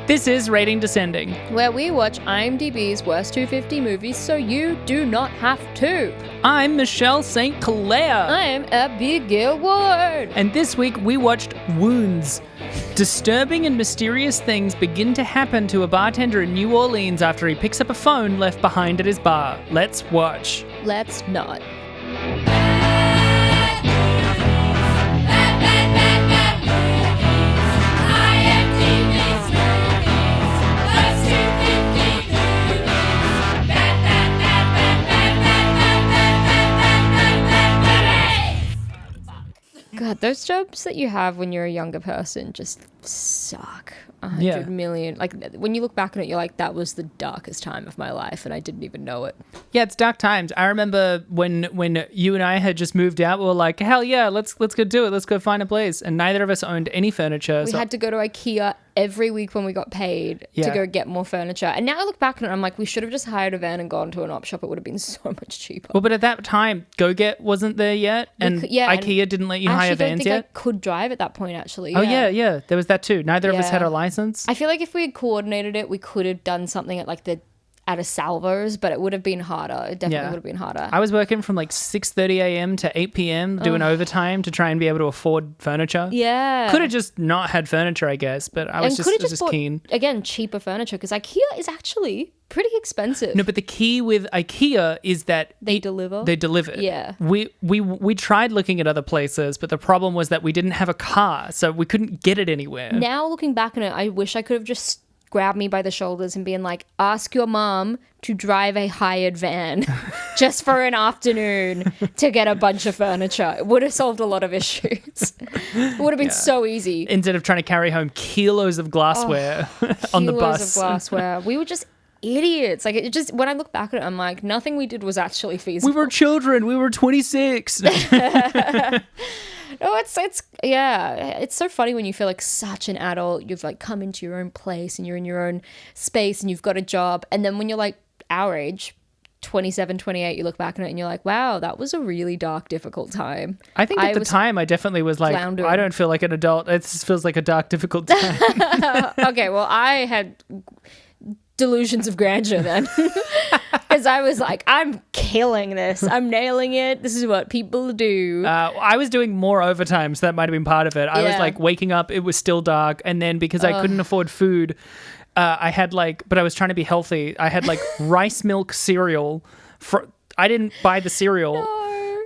This is Rating Descending, where we watch IMDb's worst 250 movies so you do not have to. I'm Michelle St. Clair. I'm Abigail Ward. And this week we watched Wounds. Disturbing and mysterious things begin to happen to a bartender in New Orleans after he picks up a phone left behind at his bar. Let's watch. Let's not. God, those jobs that you have when you're a younger person just suck. 100 million. Like, when you look back on it, you're like, that was the darkest time of my life, and I didn't even know it. Yeah, it's dark times. I remember when you and I had just moved out, we were like, hell yeah, let's go do it. Let's go find a place. And neither of us owned any furniture. We had to go to IKEA every week when we got paid to go get more furniture. And now I look back on it, I'm like, we should have just hired a van and gone to an op shop. It would have been so much cheaper. Well, but at that time, GoGet wasn't there yet, and IKEA didn't let you hire vans yet. I could drive at that point, actually. Oh, yeah. There was that too. Neither of us had a license. I feel like if we had coordinated it, we could have done something at a Salvo's, but it would have been harder. It definitely would have been harder. I was working from like 6:30 a.m. to 8 p.m. doing overtime to try and be able to afford furniture. Yeah. Could have just not had furniture, I guess, but I was just bought, keen. Again, cheaper furniture, because IKEA is actually pretty expensive. No, but the key with IKEA is that they deliver. They deliver. Yeah. We tried looking at other places, but the problem was that we didn't have a car, so we couldn't get it anywhere. Now looking back on it, I wish I could have just grabbed me by the shoulders and being like, ask your mom to drive a hired van just for an afternoon to get a bunch of furniture. It would have solved a lot of issues. It would have been so easy. Instead of trying to carry home kilos of glassware on the bus. Kilos of glassware. We were just idiots. Like, it just, when I look back at it, I'm like, nothing we did was actually feasible. We were children. We were 26. No, it's so funny when you feel like such an adult. You've like come into your own place and you're in your own space and you've got a job. And then when you're like our age, 27, 28, you look back on it and you're like, wow, that was a really dark, difficult time. I think at the time I definitely was like, floundering. I don't feel like an adult. It just feels like a dark, difficult time. Okay, well, I had delusions of grandeur then. Because I was like, I'm killing this. I'm nailing it. This is what people do. I was doing more overtime, so that might have been part of it. I was like waking up, it was still dark. And then because I couldn't afford food, I had but I was trying to be healthy. I had rice milk cereal. I didn't buy the cereal.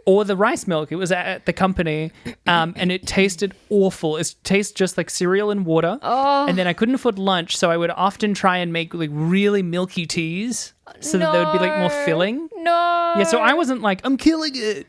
Or the rice milk. It was at the company, and it tasted awful. It tastes just like cereal and water. And then I couldn't afford lunch, so I would often try and make really milky teas so that they would be more filling. No. Yeah, so I wasn't like, I'm killing it.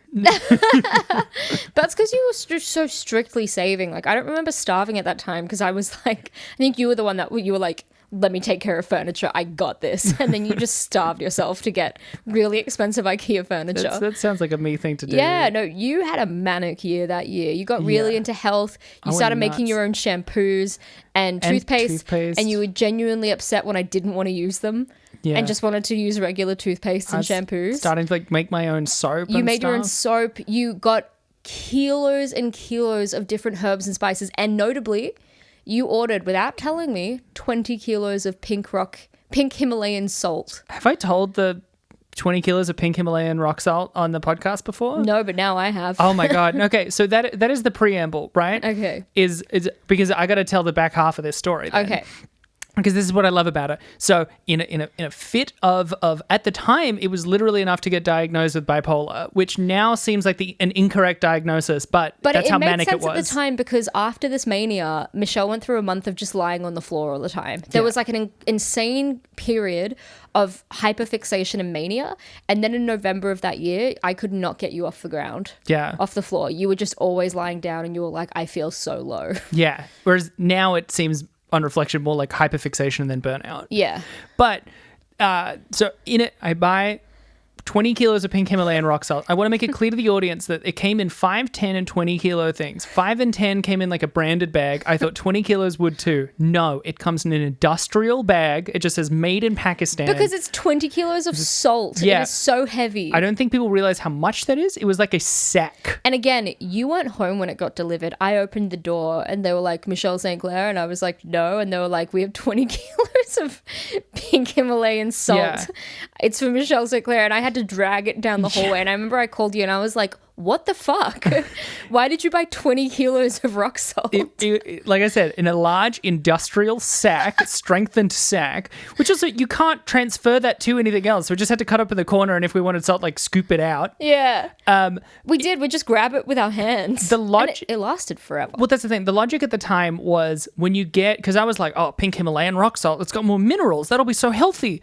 That's because you were just so strictly saving. Like, I don't remember starving at that time because I was like, I think you were the one that you were like, let me take care of furniture. I got this. And then you just starved yourself to get really expensive IKEA furniture. That sounds like a me thing to do. Yeah, no, you had a manic year that year. You got really into health. You started making your own shampoos and toothpaste. And you were genuinely upset when I didn't want to use them. Yeah. And just wanted to use regular toothpaste and shampoos. Starting to make my own soap. You made your own soap. You got kilos and kilos of different herbs and spices. And notably, you ordered, without telling me, 20 kilos of pink Himalayan salt. Have I told the 20 kilos of pink Himalayan rock salt on the podcast before? No, but now I have. Oh my God. Okay, so that is the preamble, right? Okay. Is because I got to tell the back half of this story then. Okay. Because this is what I love about it. So in a fit of at the time, it was literally enough to get diagnosed with bipolar, which now seems like an incorrect diagnosis, but that's how manic it was. But it made sense at the time because after this mania, Michelle went through a month of just lying on the floor all the time. There was an insane period of hyperfixation and mania, and then in November of that year, I could not get you off the ground. Yeah. Off the floor. You were just always lying down and you were like, I feel so low. Yeah. Whereas now it seems, on reflection, more like hyperfixation than burnout. Yeah. But so in it, I buy 20 kilos of pink Himalayan rock salt. I want to make it clear to the audience that it came in 5, 10, and 20 kilo things. 5 and 10 came in like a branded bag. I thought 20 kilos would too. No, it comes in an industrial bag. It just says made in Pakistan. Because it's 20 kilos of salt. Yeah. It is so heavy. I don't think people realize how much that is. It was like a sack. And again, you weren't home when it got delivered. I opened the door and they were like, Michelle St. Clair. And I was like, no. And they were like, we have 20 kilos of pink Himalayan salt. Yeah. It's for Michelle St. Clair. And I had to drag it down the hallway. And I remember I called you and I was like, what the fuck? Why did you buy 20 kilos of rock salt? Like I said, in a large industrial sack, strengthened sack, which also you can't transfer that to anything else. So we just had to cut up in the corner, and if we wanted salt, like scoop it out. Yeah. We did. We just grab it with our hands. It lasted forever. Well, that's the thing. The logic at the time was when you get, because I was like, oh, pink Himalayan rock salt, it's got more minerals. That'll be so healthy.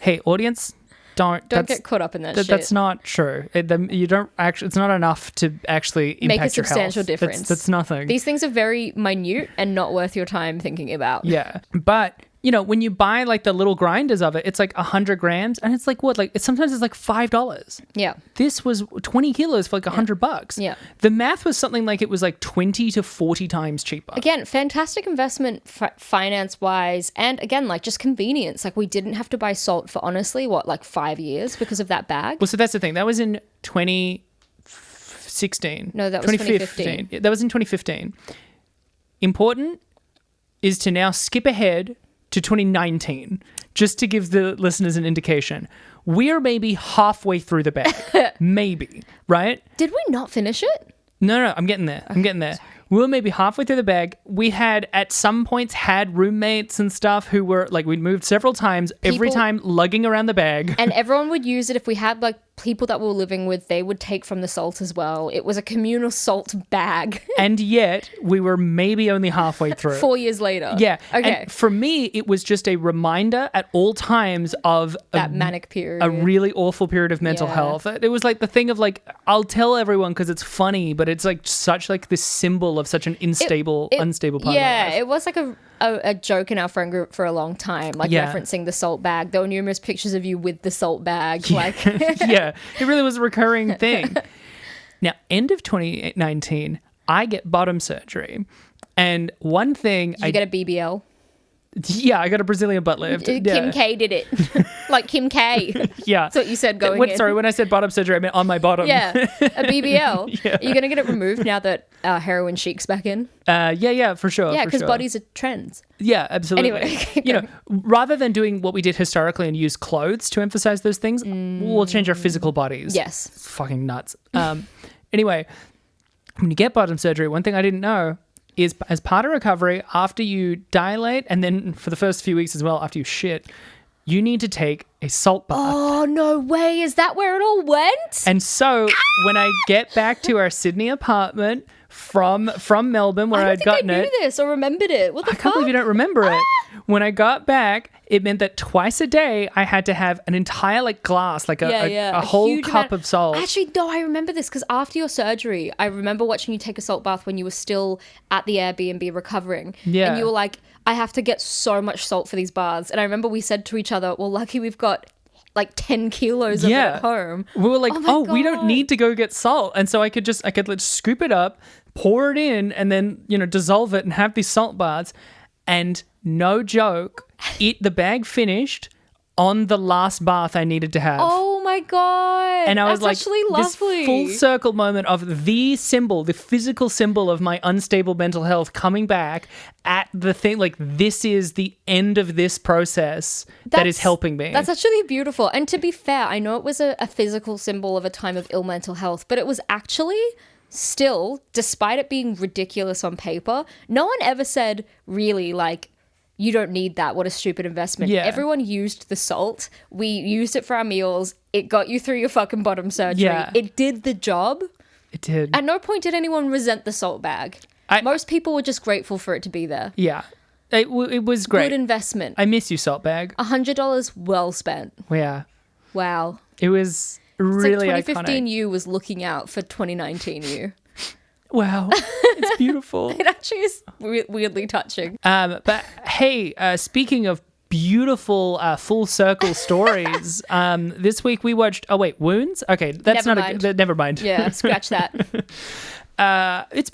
Hey, audience. Don't get caught up in that shit. That's not true. You don't actually. It's not enough to actually impact make a your substantial health. difference. That's nothing. These things are very minute and not worth your time thinking about. Yeah, but when you buy like the little grinders of it, it's like 100 grams, and it's like what? Like sometimes it's like $5. Yeah. This was 20 kilos for like $100. Yeah. The math was something like it was like 20 to 40 times cheaper. Again, fantastic investment finance wise, and again, like just convenience. Like we didn't have to buy salt for honestly like 5 years because of that bag. Well, so that's the thing. That was in 2016. No, that was 2015. That was in 2015. Important is to now skip ahead to 2019, just to give the listeners an indication. We're maybe halfway through the bag. Maybe, right? Did we not finish it? No, I'm getting there. I'm getting there. We were maybe halfway through the bag. We had, at some points, had roommates and stuff who were, like, we'd moved several times, every time lugging around the bag. And everyone would use it. If we had, like, people that we were living with, they would take from the salt as well. It was a communal salt bag. And yet, we were maybe only halfway through. 4 years later. Yeah. Okay. And for me, it was just a reminder at all times of that manic period. A really awful period of mental health. It was like the thing of like, I'll tell everyone because it's funny, but it's like such like this symbol of such an unstable part of life. Yeah, it was like a joke in our friend group for a long time, like referencing the salt bag. There were numerous pictures of you with the salt bag. Like, yeah, it really was a recurring thing. Now, end of 2019, I get bottom surgery. And one thing Did you get a BBL? Yeah, I got a Brazilian butt lift. Kim K did it. Like Kim K. Yeah. That's what you said going in. Sorry, when I said bottom surgery, I meant on my bottom. Yeah, a BBL. Yeah. Are you going to get it removed now that heroin chic's back in? Yeah, for sure. Yeah, because bodies are trends. Yeah, absolutely. Anyway, rather than doing what we did historically and use clothes to emphasize those things, we'll change our physical bodies. Yes. It's fucking nuts. Anyway, when you get bottom surgery, one thing I didn't know is as part of recovery, after you dilate, and then for the first few weeks as well, after you shit, you need to take a salt bath. Oh, no way. Is that where it all went? And so when I get back to our Sydney apartment from Melbourne, where I'd gotten it. I knew this or remembered it. What the fuck? I can't believe you don't remember it. When I got back, it meant that twice a day I had to have an entire like glass, like a whole cup of salt. Actually, no, I remember this because after your surgery, I remember watching you take a salt bath when you were still at the Airbnb recovering. Yeah. And you were like, I have to get so much salt for these baths. And I remember we said to each other, well, lucky we've got like 10 kilos of it at home. We were like, we don't need to go get salt. And so I could like scoop it up, pour it in, and then, dissolve it and have these salt baths. And no joke, the bag finished on the last bath I needed to have. Oh my God. And I was like, actually lovely. This full circle moment of the symbol, the physical symbol of my unstable mental health coming back at the thing. Like, this is the end of this process that is helping me. That's actually beautiful. And to be fair, I know it was a physical symbol of a time of ill mental health, but it was actually still, despite it being ridiculous on paper, no one ever said really like, you don't need that. What a stupid investment. Yeah. Everyone used the salt. We used it for our meals. It got you through your fucking bottom surgery. Yeah. It did the job. It did. At no point did anyone resent the salt bag. Most people were just grateful for it to be there. Yeah. It was great. Good investment. I miss you, salt bag. $100 well spent. Yeah. Wow. It was really like 2015 iconic. you was looking out for 2019 you. Wow, it's beautiful. It actually is weirdly touching. But hey, speaking of beautiful full circle stories. This week we watched Wounds. Okay, that's never mind. Yeah, scratch that. It's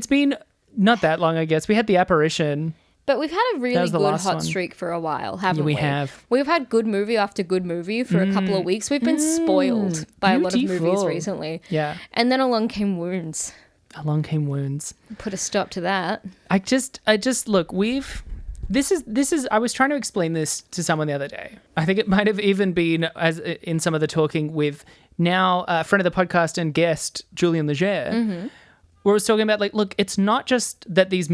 been not that long, I guess. We had The Apparition. But we've had a really good hot streak for a while, haven't we? We have. We've had good movie after good movie for a couple of weeks. We've been spoiled by a lot of movies recently. Yeah. And then along came Wounds. Put a stop to that. I just look, this is I was trying to explain this to someone the other day. I think it might have even been as in some of the talking with now a friend of the podcast and guest Julian Leger. Where I was talking about like, look, it's not just that these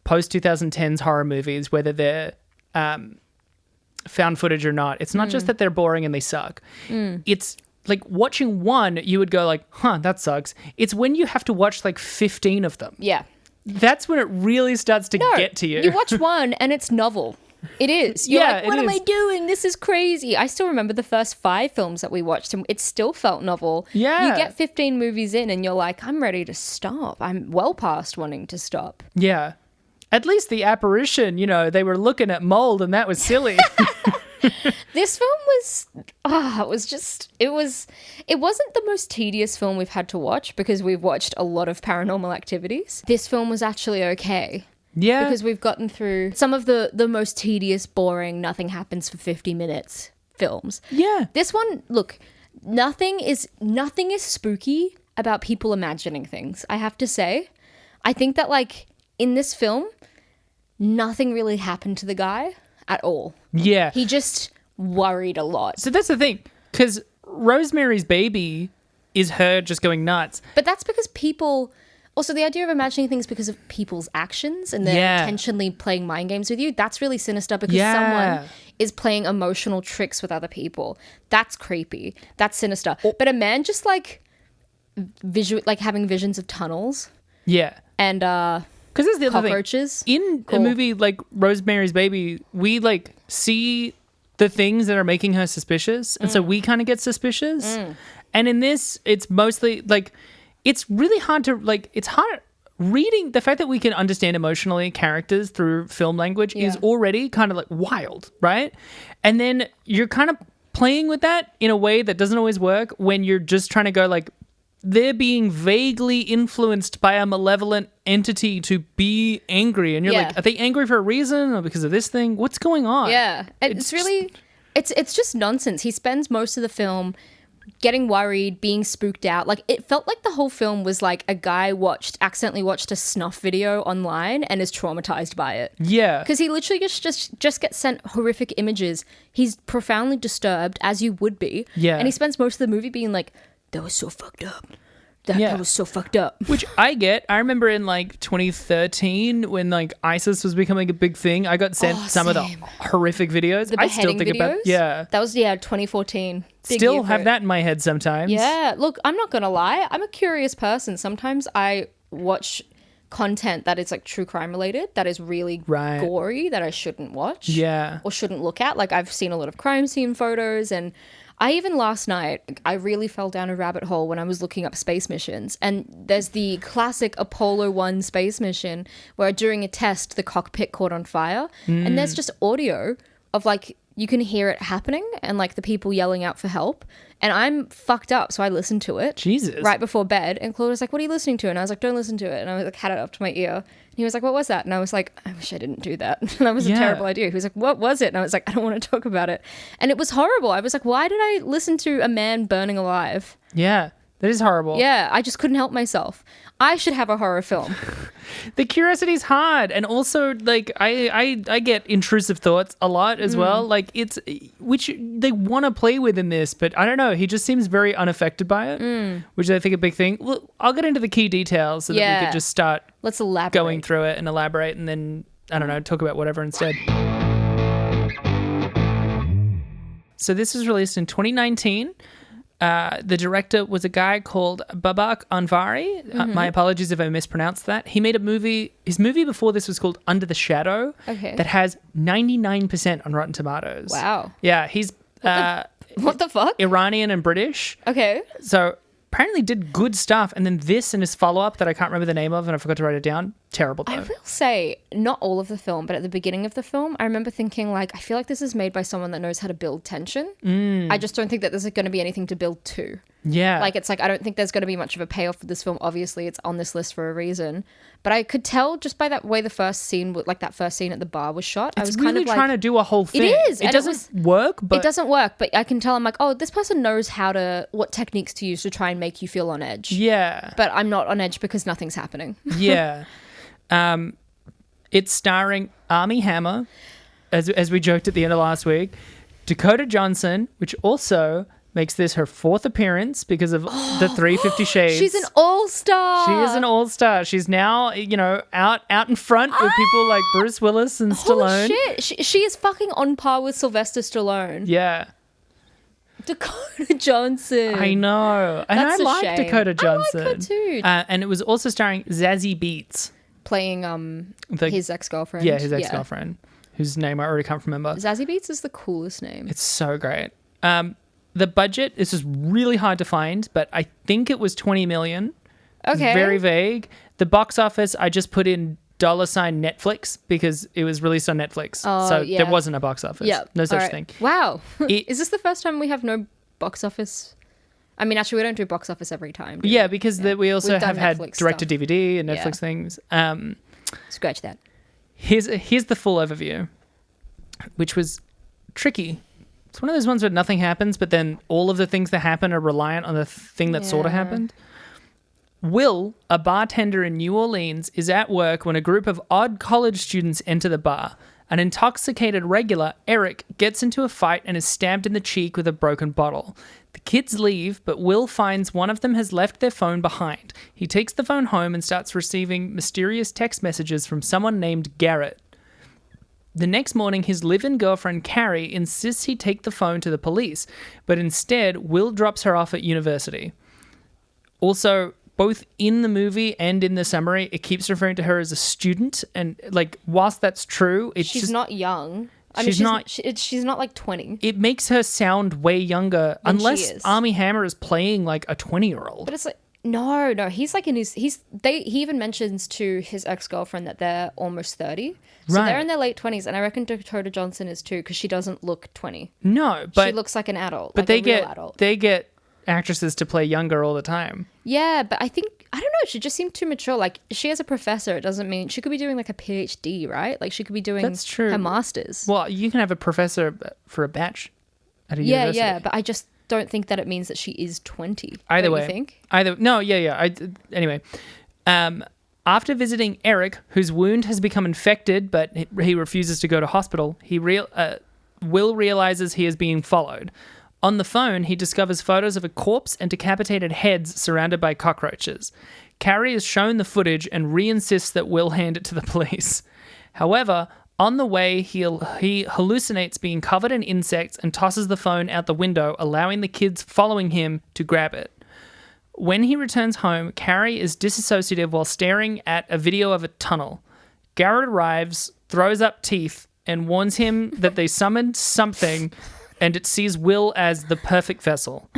post 2010s horror movies, whether they're found footage or not, it's not just that they're boring and they suck. It's like watching one, you would go like, huh, that sucks. It's when you have to watch like 15 of them. Yeah. That's when it really starts to get to you. You watch one and it's novel. It is. You're like, what am I doing? This is crazy. I still remember the first 5 films that we watched and it still felt novel. Yeah. You get 15 movies in and you're like, I'm ready to stop. I'm well past wanting to stop. Yeah. At least The Apparition, they were looking at mold and that was silly. This film was, it wasn't the most tedious film we've had to watch because we've watched a lot of Paranormal Activities. This film was actually okay. Yeah. Because we've gotten through some of the most tedious, boring, nothing happens for 50 minutes films. Yeah. This one, look, nothing is spooky about people imagining things, I have to say. I think that, like, in this film, nothing really happened to the guy at all. Yeah. He just worried a lot. So that's the thing, because Rosemary's Baby is her just going nuts. But that's because people... Also, the idea of imagining things because of people's actions and they're intentionally playing mind games with you, that's really sinister because someone is playing emotional tricks with other people. That's creepy. That's sinister. But a man just, like, having visions of tunnels. Yeah. And because that's the other cockroaches. In a movie like Rosemary's Baby, we, like, see the things that are making her suspicious. And so we kind of get suspicious. And in this, it's mostly, like... It's really hard to, like, it's hard reading. The fact that we can understand emotionally characters through film language is already kind of like wild, right? And then you're kind of playing with that in a way that doesn't always work when you're just trying to go like, they're being vaguely influenced by a malevolent entity to be angry. And you're like, are they angry for a reason or because of this thing? What's going on? Yeah. It's really, it's just nonsense. He spends most of the film getting worried, being spooked out. Like, it felt like the whole film was like a guy accidentally watched a snuff video online and is traumatized by it. Yeah. Because he literally just gets sent horrific images. He's profoundly disturbed, as you would be. Yeah. And he spends most of the movie being like, that was so fucked up. That was so fucked up. Which I get. I remember in like 2013 when like ISIS was becoming a big thing, I got sent some of the horrific videos. The beheading videos? That was, 2014. Big Still have that in my head sometimes. Yeah. Look, I'm not going to lie. I'm a curious person. Sometimes I watch content that is like true crime related, that is really gory, that I shouldn't watch. Yeah. Or shouldn't look at. Like, I've seen a lot of crime scene photos, and I even last night, I really fell down a rabbit hole when I was looking up space missions. And there's the classic Apollo 1 space mission where during a test, the cockpit caught on fire. And there's just audio of like, you can hear it happening and like the people yelling out for help. And I'm fucked up, so I listened to it. Jesus. Right before bed. And Claude was like, what are you listening to? And I was like, don't listen to it. And I was like, had it up to my ear. And he was like, what was that? And I was like, I wish I didn't do that. That was a terrible idea. He was like, what was it? And I was like, I don't want to talk about it. And it was horrible. I was like, why did I listen to a man burning alive? Yeah, that is horrible. Yeah, I just couldn't help myself. I should have a horror film. The curiosity is hard. And also, like, I get intrusive thoughts a lot as well. Like, it's, which they want to play with in this, but I don't know. He just seems very unaffected by it, which I think a big thing. Well, I'll get into the key details so that we could just start Let's elaborate. Going through it and elaborate and then, I don't know, talk about whatever instead. So this was released in 2019. The director was a guy called Babak Anvari. My apologies if I mispronounced that. He made a movie. His movie before this was called Under the Shadow. Okay. That has 99% on Rotten Tomatoes. Wow. Yeah, he's what the fuck? Iranian and British. Okay. So apparently did good stuff. And then this and his follow-up that I can't remember the name of and I forgot to write it down. Terrible though. I will say, not all of the film, but at the beginning of the film, I remember thinking like, I feel like this is made by someone that knows how to build tension. I just don't think that there's going to be anything to build to. Yeah. Like, it's like, I don't think there's going to be much of a payoff for this film. Obviously, it's on this list for a reason. But I could tell just by that way the first scene, like that first scene at the bar was shot. I was really kind of like, trying to do a whole thing. It is. It doesn't work, but... It doesn't work, but I can tell, I'm like, oh, this person knows what techniques to use to try and make you feel on edge. Yeah. But I'm not on edge because nothing's happening. Yeah. It's starring Armie Hammer, as we joked at the end of last week, Dakota Johnson, which also makes this her 4th appearance because of the 350 Shades. She's an all-star. She is an all-star. She's now, out in front with people like Bruce Willis and Stallone. Holy shit. She is fucking on par with Sylvester Stallone. Yeah. Dakota Johnson. I know. And That's I a like shame. Dakota Johnson. I like her too. And it was also starring Zazie Beetz. Playing his ex-girlfriend. Yeah, his ex-girlfriend, whose name I already can't remember. Zazie Beetz is the coolest name. It's so great. The budget is just really hard to find, but I think it was 20 million. Okay. It's very vague. The box office, I just put in $ Netflix because it was released on Netflix. So there wasn't a box office. Yeah. No such thing. Wow. Is this the first time we have no box office? I mean, actually, we don't do box office every time. Yeah, because we also have had Netflix direct-to-DVD and Netflix things. Scratch that. Here's the full overview, which was tricky. It's one of those ones where nothing happens, but then all of the things that happen are reliant on the thing that sort of happened. Will, a bartender in New Orleans, is at work when a group of odd college students enter the bar. An intoxicated regular, Eric, gets into a fight and is stabbed in the cheek with a broken bottle. The kids leave, but Will finds one of them has left their phone behind. He takes the phone home and starts receiving mysterious text messages from someone named Garrett. The next morning, his live-in girlfriend, Carrie, insists he take the phone to the police, but instead, Will drops her off at university. Also, both in the movie and in the summary, it keeps referring to her as a student, and, like, whilst that's true, she's not young. She's not like 20. It makes her sound way younger, Than unless Armie Hammer is playing, like, a 20-year-old. But it's like, no, he's like he even mentions to his ex-girlfriend that they're almost 30. So they're in their late 20s, and I reckon Dakota Johnson is too, because she doesn't look 20. No, but... She looks like an adult, but like a real adult. They get actresses to play younger all the time. Yeah, but I don't know, she just seemed too mature. Like, she as a professor, it doesn't mean... She could be doing, like, a PhD, right? Like, she could be doing That's true. her master's. Well, you can have a professor for a batch at a university. Yeah, but I just don't think that it means that she is 20. Either way. You think? Anyway, after visiting Eric, whose wound has become infected, but he refuses to go to hospital, Will realizes he is being followed. On the phone, he discovers photos of a corpse and decapitated heads surrounded by cockroaches. Carrie is shown the footage and re-insists that Will hand it to the police. However, on the way, he hallucinates being covered in insects and tosses the phone out the window, allowing the kids following him to grab it. When he returns home, Carrie is disassociative while staring at a video of a tunnel. Garrett arrives, throws up teeth, and warns him that they summoned something, and it sees Will as the perfect vessel.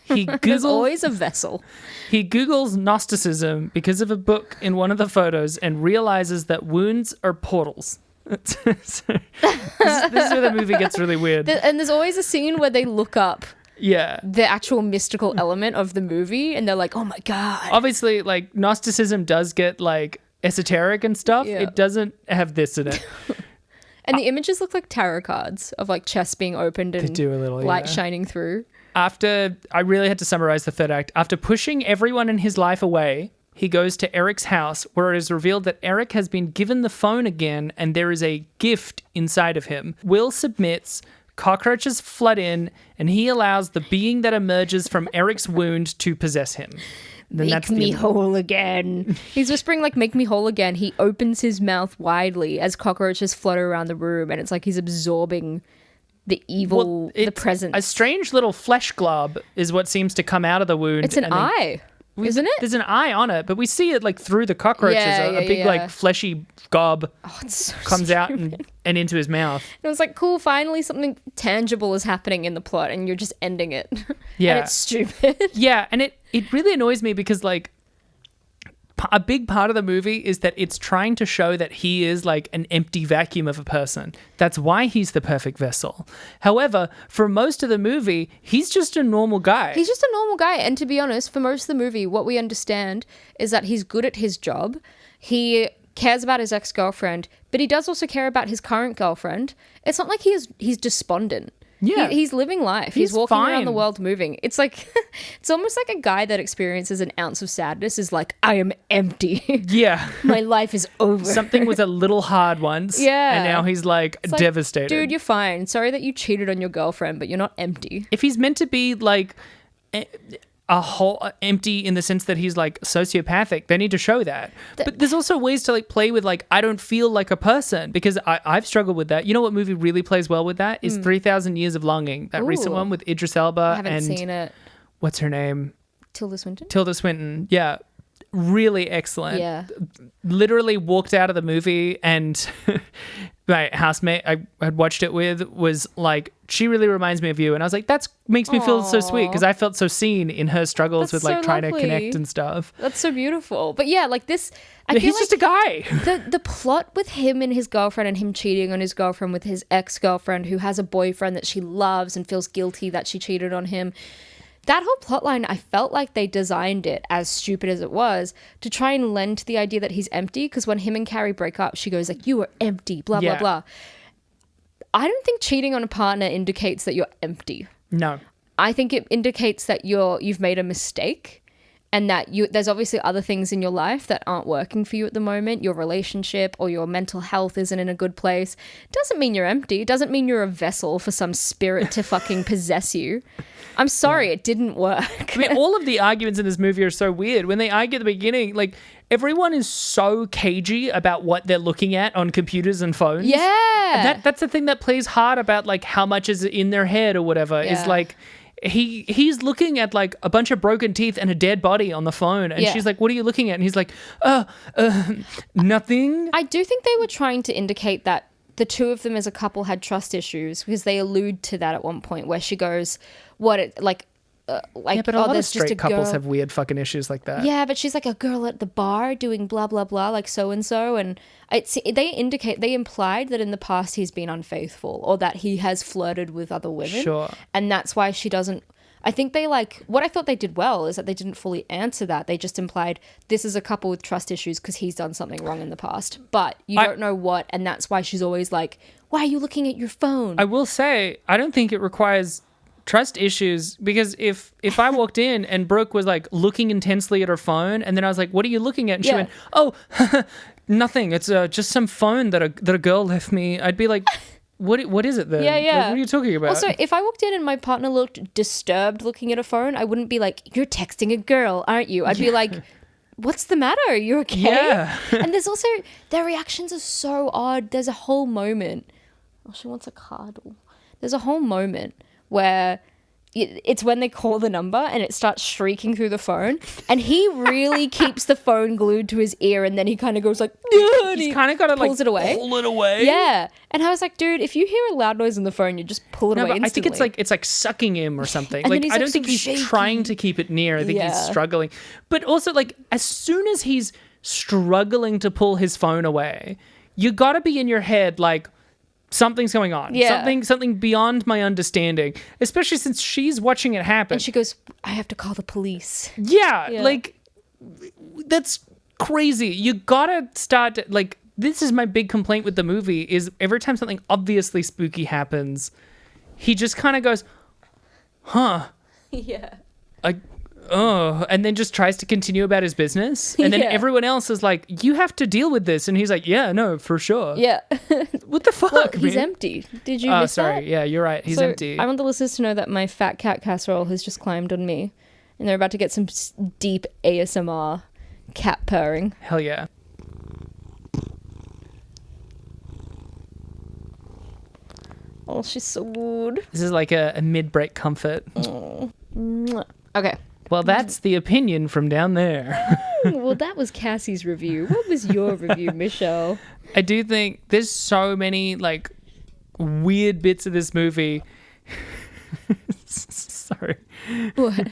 There's always a vessel. He Googles Gnosticism because of a book in one of the photos and realizes that wounds are portals. This is where the movie gets really weird. And there's always a scene where they look up the actual mystical element of the movie, and they're like, oh my God. Obviously, like, Gnosticism does get, like, esoteric and stuff. Yeah. It doesn't have this in it. And the images look like tarot cards of, like, chests being opened and do a little, light shining through. I really had to summarize the third act. After pushing everyone in his life away, he goes to Eric's house, where it is revealed that Eric has been given the phone again and there is a gift inside of him. Will submits, cockroaches flood in, and he allows the being that emerges from Eric's wound to possess him. Make me whole again. He's whispering, like, make me whole again. He opens his mouth widely as cockroaches flutter around the room, and it's like he's absorbing the evil, the presence. A strange little flesh glob is what seems to come out of the wound. It's an eye. Isn't it? There's an eye on it, but we see it like through the cockroaches. A big like fleshy gob comes out and into his mouth. It was like, cool, finally something tangible is happening in the plot and you're just ending it. Yeah. And it's stupid. Yeah, and it really annoys me because like a big part of the movie is that it's trying to show that he is like an empty vacuum of a person. That's why he's the perfect vessel. However, for most of the movie, he's just a normal guy. He's just a normal guy. And to be honest, for most of the movie, what we understand is that he's good at his job. He cares about his ex-girlfriend, but he does also care about his current girlfriend. It's not like he's despondent. Yeah. He's living life. He's walking fine. around the world moving. It's like, it's almost like a guy that experiences an ounce of sadness is like, I am empty. Yeah. My life is over. Something was a little hard once. Yeah. And now he's like devastated. Dude, you're fine. Sorry that you cheated on your girlfriend, but you're not empty. If he's meant to be like a whole empty in the sense that he's like sociopathic, they need to show that. But there's also ways to like play with like I don't feel like a person, because I've struggled with that. You know what movie really plays well with that is 3,000 Years of Longing, that recent one with Idris Elba. I haven't seen it. What's her name? Tilda Swinton. Tilda Swinton. Yeah. Really excellent. Yeah. Literally walked out of the movie and my housemate I had watched it with was like, she really reminds me of you. And I was like, that makes me feel so sweet, because I felt so seen in her struggles with like trying to connect and stuff. That's so beautiful. But yeah, like this, he's just a guy. The plot with him and his girlfriend and him cheating on his girlfriend with his ex-girlfriend who has a boyfriend that she loves and feels guilty that she cheated on him. That whole plotline, I felt like they designed it, as stupid as it was, to try and lend to the idea that he's empty. Because when him and Carrie break up, she goes like, you are empty, blah, blah, blah. I don't think cheating on a partner indicates that you're empty. No. I think it indicates that you've made a mistake, and that there's obviously other things in your life that aren't working for you at the moment. Your relationship or your mental health isn't in a good place. Doesn't mean you're empty. It doesn't mean you're a vessel for some spirit to fucking possess you. I'm sorry, it didn't work. I mean, all of the arguments in this movie are so weird. When they argue at the beginning, like, everyone is so cagey about what they're looking at on computers and phones. Yeah. That's the thing that plays hard about, like, how much is in their head or whatever, is, like, he's looking at, like, a bunch of broken teeth and a dead body on the phone. And she's like, what are you looking at? And he's like, nothing. I do think they were trying to indicate that the two of them as a couple had trust issues, because they allude to that at one point where she goes, but a lot of straight couples have weird fucking issues like that. Yeah, but she's like a girl at the bar doing blah blah blah, like so and so, and they implied that in the past he's been unfaithful or that he has flirted with other women. Sure. And that's why she doesn't. I think what I thought they did well is that they didn't fully answer that. They just implied this is a couple with trust issues because he's done something wrong in the past, but you don't know what, and that's why she's always like, why are you looking at your phone? I will say, I don't think it requires trust issues, because if I walked in and Brooke was like looking intensely at her phone, and then I was like, what are you looking at? And she went, oh, nothing. It's just some phone that a girl left me. I'd be like, what is it then? Yeah. Like, what are you talking about? Also, if I walked in and my partner looked disturbed looking at a phone, I wouldn't be like, you're texting a girl, aren't you? I'd be like, what's the matter? Are you okay? Yeah. And there's also, their reactions are so odd. There's a whole moment. Oh, she wants a cuddle. There's a whole moment where it's when they call the number and it starts shrieking through the phone, and he really keeps the phone glued to his ear, and then he kind of goes like, he's kind of got to like pull it away. Yeah. And I was like, dude, if you hear a loud noise on the phone, you just pull it away instantly. I think it's like sucking him or something. And like, I don't like think he's shaky. trying to keep it near. I think he's struggling. But also, like, as soon as he's struggling to pull his phone away, you got to be in your head like, something's going on. Yeah. Something beyond my understanding, especially since she's watching it happen. And she goes, I have to call the police. Yeah. Like, that's crazy. You gotta start, like, this is my big complaint with the movie, is every time something obviously spooky happens, he just kind of goes, huh. Yeah. Like, oh, and then just tries to continue about his business. And then everyone else is like, you have to deal with this. And he's like, yeah, no, for sure. Yeah. What the fuck, well, he's man? empty. Did you miss sorry. that? Yeah, you're right. He's empty. I want the listeners to know that my fat cat casserole has just climbed on me, and they're about to get some deep ASMR cat purring. Hell yeah. Oh, she's so good. This is like a mid-break comfort. Oh. Okay. Well, that's the opinion from down there. Well, that was Cassie's review. What was your review, Michelle? I do think there's so many like weird bits of this movie. Sorry. What?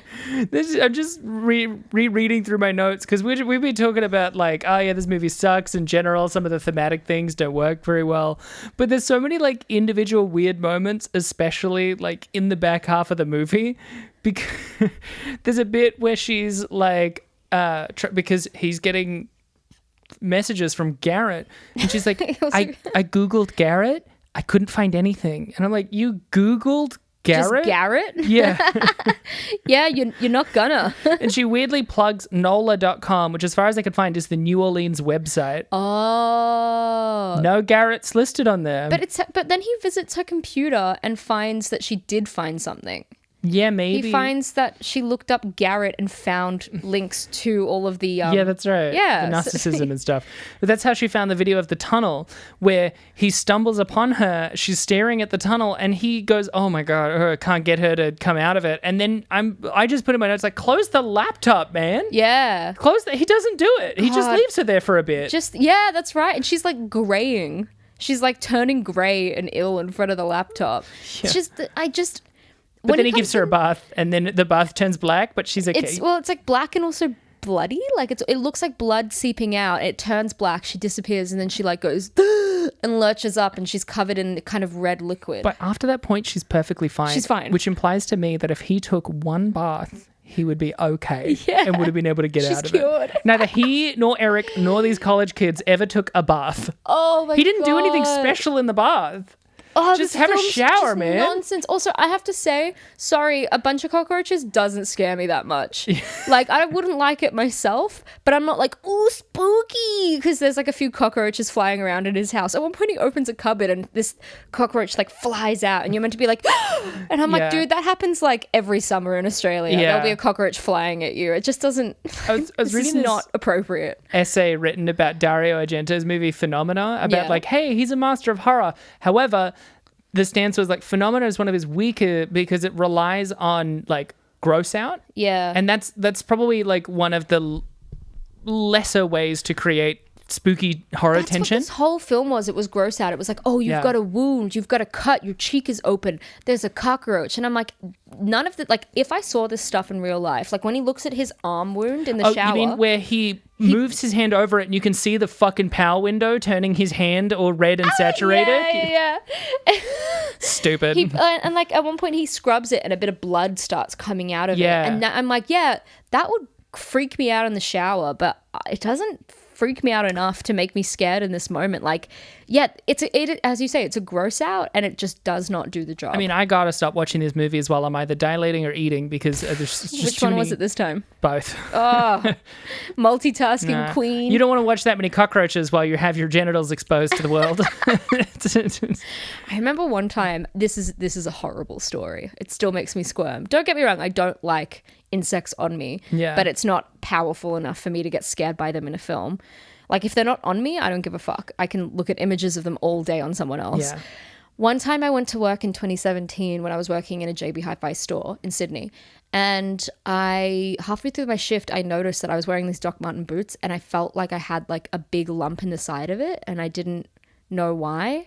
I'm just rereading through my notes because we've been talking about like, oh yeah, this movie sucks in general. Some of the thematic things don't work very well. But there's so many like individual weird moments, especially like in the back half of the movie. Because there's a bit where she's like, because he's getting messages from Garrett. And she's like, I Googled Garrett. I couldn't find anything. And I'm like, you Googled Garrett? Just Garrett? Yeah. Yeah, you're not gonna. And she weirdly plugs NOLA.com, which as far as I could find is the New Orleans website. Oh. No Garrett's listed on there. But then he visits her computer and finds that she did find something. Yeah, maybe. He finds that she looked up Garrett and found links to all of the... yeah, that's right. Yeah. The narcissism and stuff. But that's how she found the video of the tunnel where he stumbles upon her. She's staring at the tunnel and he goes, oh my God, I can't get her to come out of it. And then I just put in my notes like, close the laptop, man. Yeah. He doesn't do it. He just leaves her there for a bit. Yeah, that's right. And she's like graying. She's like turning gray and ill in front of the laptop. Yeah. It's just... But then he gives her a bath, and then the bath turns black, but she's okay. It's like black and also bloody. Like it looks like blood seeping out. It turns black. She disappears, and then she like goes and lurches up, and she's covered in kind of red liquid. But after that point, she's perfectly fine. She's fine. Which implies to me that if he took one bath, he would be okay and would have been able to get out of cured. it. Neither he nor Eric nor these college kids ever took a bath. Oh my God. He didn't do anything special in the bath. Oh, just have a shower, man. Nonsense. Also, I have to say, sorry, a bunch of cockroaches doesn't scare me that much. Like, I wouldn't like it myself, but I'm not like, ooh, spooky, because there's like a few cockroaches flying around in his house. At one point, he opens a cupboard and this cockroach like flies out, and you're meant to be like, and I'm like, dude, that happens like every summer in Australia. Yeah. There'll be a cockroach flying at you. It just doesn't. I was this reading is not appropriate. Essay written about Dario Argento's movie Phenomena about like, hey, he's a master of horror. However, the stance was like Phenomena is one of his weaker because it relies on like gross out. Yeah. And that's probably like one of the lesser ways to create spooky horror tension. What this whole film was. It was gross out. It was like, oh, you've got a wound, you've got a cut, your cheek is open, there's a cockroach. And I'm like, none of the, like, if I saw this stuff in real life, like when he looks at his arm wound in the shower. You mean where he moves his hand over it and you can see the fucking power window turning his hand all red and saturated? Yeah. Stupid. And like at one point he scrubs it and a bit of blood starts coming out of it. And I'm like, that would freak me out in the shower, but it doesn't freak me out enough to make me scared in this moment. Like, it as you say, it's a gross out and it just does not do the job. I mean, I gotta stop watching these movies while I'm either dilating or eating because there's just Which one was it this time? Both. Oh, multitasking queen. You don't want to watch that many cockroaches while you have your genitals exposed to the world. I remember one time, this is a horrible story. It still makes me squirm. Don't get me wrong, I don't like insects on me, but it's not powerful enough for me to get scared by them in a film. Like if they're not on me, I don't give a fuck. I can look at images of them all day on someone else. One time I went to work in 2017 when I was working in a JB Hi-Fi store in Sydney, and halfway through my shift I noticed that I was wearing these Doc Marten boots and I felt like I had like a big lump in the side of it and I didn't know why.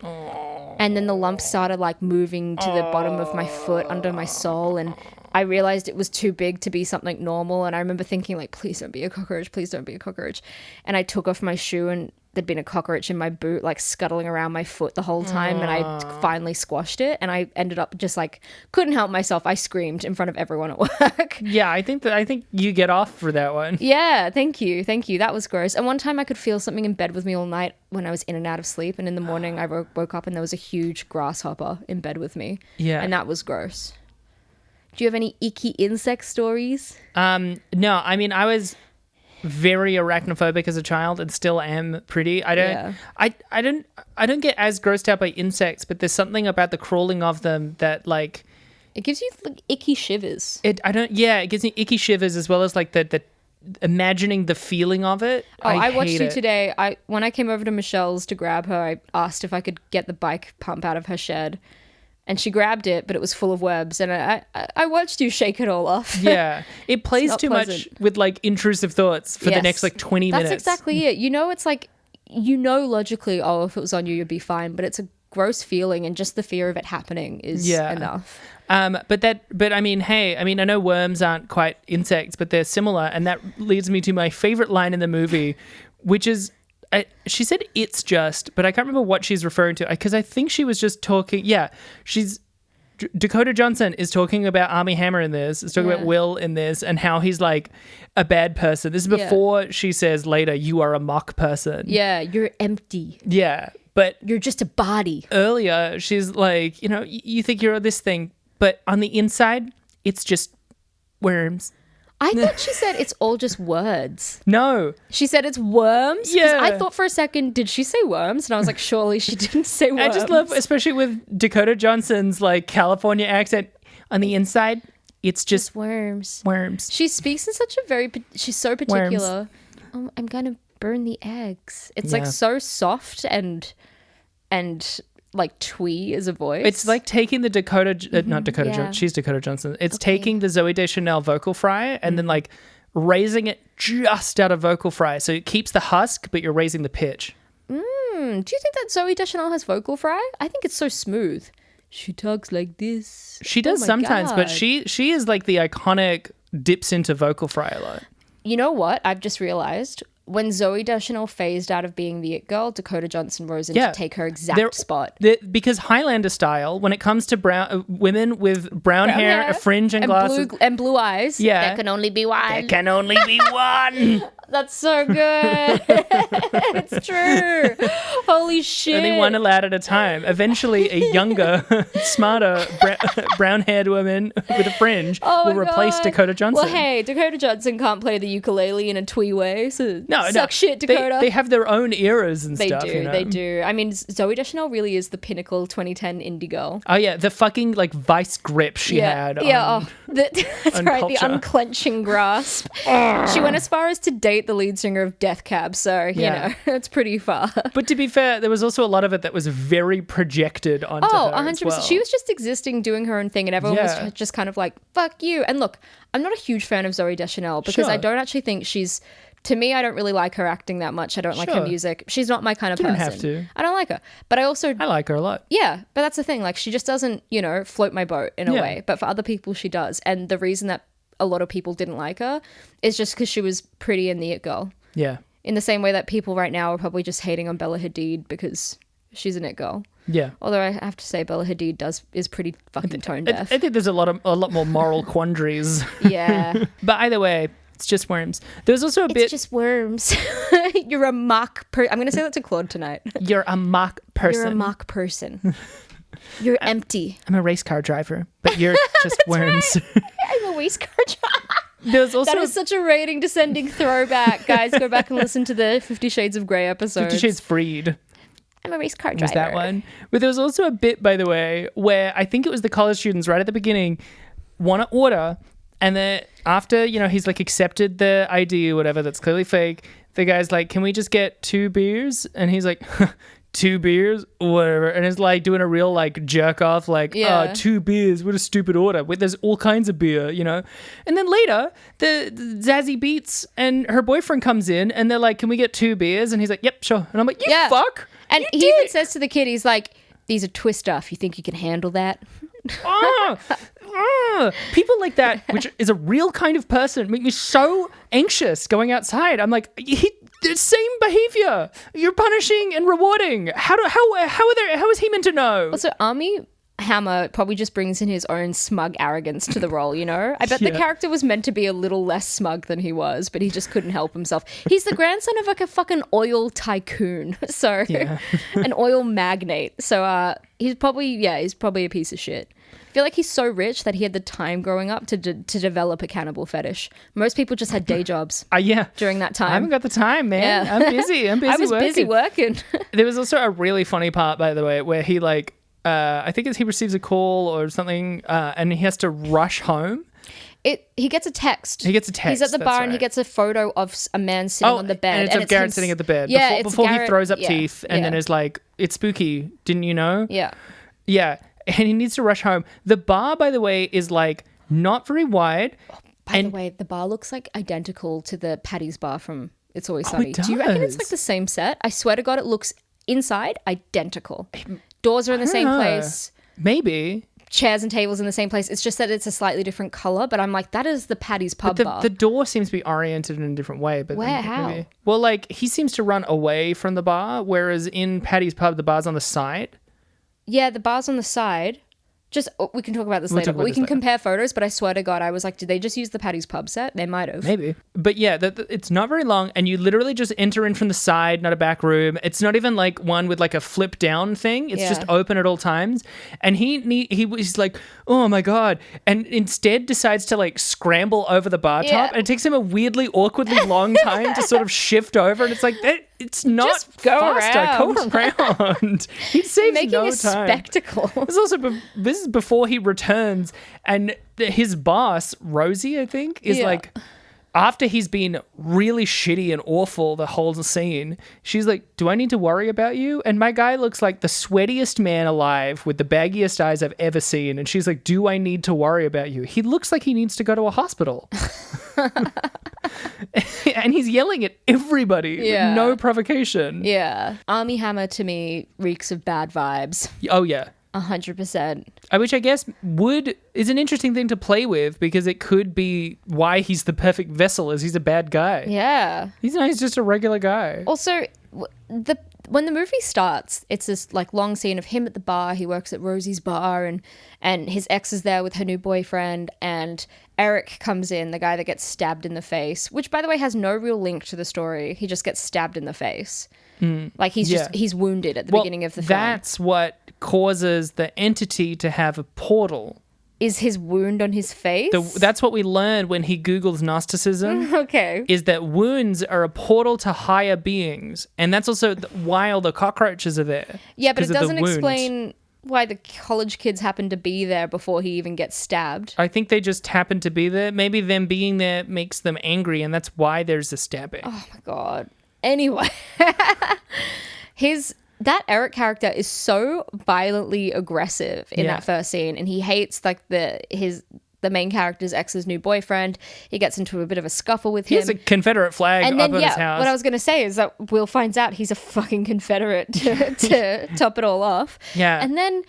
And then the lump started like moving to the bottom of my foot under my sole, and I realized it was too big to be something normal. And I remember thinking like, please don't be a cockroach, please don't be a cockroach. And I took off my shoe and there'd been a cockroach in my boot, like scuttling around my foot the whole time. And I finally squashed it and I ended up just like, couldn't help myself. I screamed in front of everyone at work. Yeah, I think you get off for that one. Yeah, thank you. That was gross. And one time I could feel something in bed with me all night when I was in and out of sleep. And in the morning I woke up and there was a huge grasshopper in bed with me. Yeah. And that was gross. Do you have any icky insect stories? No, I mean, I was very arachnophobic as a child and still am pretty. I don't get as grossed out by insects, but there's something about the crawling of them that like it gives you like icky shivers. It gives me icky shivers as well as like the imagining the feeling of it. I watched you today. When I came over to Michelle's to grab her, I asked if I could get the bike pump out of her shed. and she grabbed it, but it was full of webs. And I watched you shake it all off. Yeah. It plays too much with like intrusive thoughts for the next like 20 minutes. That's exactly it. It's like, logically, if it was on you, you'd be fine. But it's a gross feeling, and just the fear of it happening is enough. But I mean, hey, I know worms aren't quite insects, but they're similar. And that leads me to my favorite line in the movie, which is, she said it's just, but I can't remember what she's referring to, because I think she was just talking. Yeah, Dakota Johnson is talking about Armie Hammer in this. Is talking about Will in this, and how he's like a bad person. This is before she says later, "You are a mock person." Yeah, you're empty. Yeah, but you're just a body. Earlier, she's like, you think you're this thing, but on the inside, it's just worms. I thought she said it's all just words. No. She said it's worms? Yeah. I thought for a second, did she say worms? And I was like, surely she didn't say worms. I just love, especially with Dakota Johnson's like California accent, on the inside, it's just worms. Worms. She speaks in such a she's so particular. Oh, I'm going to burn the eggs. It's like so soft and like twee as a voice. It's like taking the not Dakota Johnson, she's Dakota Johnson. It's taking the Zooey Deschanel vocal fry and then like raising it just out of vocal fry. So it keeps the husk, but you're raising the pitch. Do you think that Zooey Deschanel has vocal fry? I think it's so smooth. She talks like this. She does sometimes, but she is like the iconic dips into vocal fry a lot. You know what? I've just realized when Zooey Deschanel phased out of being the it girl, Dakota Johnson rose in to take her exact spot. Because Highlander style, when it comes to women with brown hair, a fringe and glasses. Blue eyes. Yeah. There can only be one. There can only be one. That's so good. It's true. Holy shit. Only one allowed at a time. Eventually, a younger, smarter, brown-haired woman with a fringe will replace Dakota Johnson. Well, hey, Dakota Johnson can't play the ukulele in a twee way, so suck shit, Dakota. They have their own eras and stuff. They do. I mean, Zooey Deschanel really is the pinnacle 2010 indie girl. Oh, yeah. The fucking, like, vice grip she had. That's right. Culture. The unclenching grasp. She went as far as to date the lead singer of Death Cab, so, you know, it's pretty far. But to be fair, there was also a lot of it that was very projected onto her 100%. as well. She was just existing, doing her own thing, and everyone was just kind of like, fuck you. And look, I'm not a huge fan of Zooey Deschanel because I don't actually think she's... To me, I don't really like her acting that much. I don't like her music. She's not my kind of person. You don't have to. I don't like her. But I like her a lot. Yeah, but that's the thing. Like, she just doesn't, float my boat in a way. But for other people, she does. And the reason that a lot of people didn't like her is just because she was pretty and the it girl. Yeah. In the same way that people right now are probably just hating on Bella Hadid because she's an it girl. Yeah. Although I have to say Bella Hadid is pretty fucking tone deaf. I think there's a lot more moral quandaries. Yeah. But either way, it's just worms. There's also It's just worms. You're a mock person. I'm going to say that to Claude tonight. You're a mock person. You're a mock person. You're empty. I'm a race car driver, but you're just worms. Right. I'm a race car driver. That is such a rating descending throwback. Guys, go back and listen to the 50 Shades of Grey episodes. 50 Shades Freed. I'm a race car driver. Was that one? But there was also a bit, by the way, where I think it was the college students right at the beginning want to order, and then after, he's like accepted the ID or whatever that's clearly fake, the guy's like, can we just get 2 beers? And he's like, 2 beers? Whatever. And it's like doing a real like jerk off, like, 2 beers, what a stupid order. There's all kinds of beer, And then later, the Zazie Beetz and her boyfriend comes in and they're like, can we get 2 beers? And he's like, yep, sure. And I'm like, fuck. And he even says to the kid, he's like, these are twist stuff. You think you can handle that? People like that, which is a real kind of person, make me so anxious going outside. I'm like, the same behavior. You're punishing and rewarding. How is he meant to know? Also, Armie Hammer probably just brings in his own smug arrogance to the role, I bet the character was meant to be a little less smug than he was, but he just couldn't help himself. He's the grandson of like a fucking oil tycoon, so an oil magnate. So he's probably a piece of shit. I feel like he's so rich that he had the time growing up to develop a cannibal fetish. Most people just had day jobs. During that time. I haven't got the time, man. Yeah. I'm busy. I was busy working. There was also a really funny part, by the way, where he like. I think he receives a call or something, and he has to rush home. He gets a text. He's at the bar and he gets a photo of a man sitting on the bed. And it's of Garrett sitting at the bed. Before he throws up teeth and then is like, it's spooky. Didn't you know? Yeah. Yeah. and he needs to rush home. The bar, by the way, is like not very wide. By the way, the bar looks like identical to the Patty's bar from It's Always Sunny. It Do you reckon it's does. like the same set? I swear to God, it looks inside identical. Doors are in the same place. Maybe. Chairs and tables in the same place. It's just that it's a slightly different color, but I'm like, that is the Patty's pub bar. The door seems to be oriented in a different way. But Where? How? Maybe. Well, like, he seems to run away from the bar, whereas in Patty's pub, the bar's on the side. Yeah, the bar's on the side. We can talk about this later. But we can compare photos, but I swear to God, I was like, did they just use the Patty's pub set? They might have. Maybe. But yeah, it's not very long, and you literally just enter in from the side, not a back room. It's not even like one with like a flip down thing. It's just open at all times. And he was like, oh my God. And instead decides to like scramble over the bar top. And it takes him a weirdly, awkwardly long time to sort of shift over. And it's like, it's not just go faster. Go around. He saves making no a time. spectacle. This is before he returns, and his boss, Rosie, I think, is like, after he's been really shitty and awful the whole scene, she's like, do I need to worry about you? And my guy looks like the sweatiest man alive with the baggiest eyes I've ever seen. And she's like, do I need to worry about you? He looks like he needs to go to a hospital. And he's yelling at everybody with no provocation. Yeah. Army Hammer to me reeks of bad vibes. Oh, yeah. 100%. Which I guess is an interesting thing to play with, because it could be why he's the perfect vessel, is he's a bad guy. Yeah. He's just a regular guy. Also, when the movie starts, it's this like long scene of him at the bar. He works at Rosie's bar, and his ex is there with her new boyfriend, and Eric comes in, the guy that gets stabbed in the face, which by the way has no real link to the story. He just gets stabbed in the face. Like he's wounded at the beginning of the film. That's what causes the entity to have a portal. Is his wound on his face? That's what we learned when he Googles Gnosticism. Okay. Is that wounds are a portal to higher beings. And that's also why all the cockroaches are there. Yeah, but it doesn't explain why the college kids happen to be there before he even gets stabbed. I think they just happen to be there. Maybe them being there makes them angry, and that's why there's a stabbing. Oh my God. Anyway, that Eric character is so violently aggressive in that first scene, and he hates like the main character's ex's new boyfriend. He gets into a bit of a scuffle with him. He has a Confederate flag up on his house. What I was going to say is that Will finds out he's a fucking Confederate to top it all off. Yeah. And then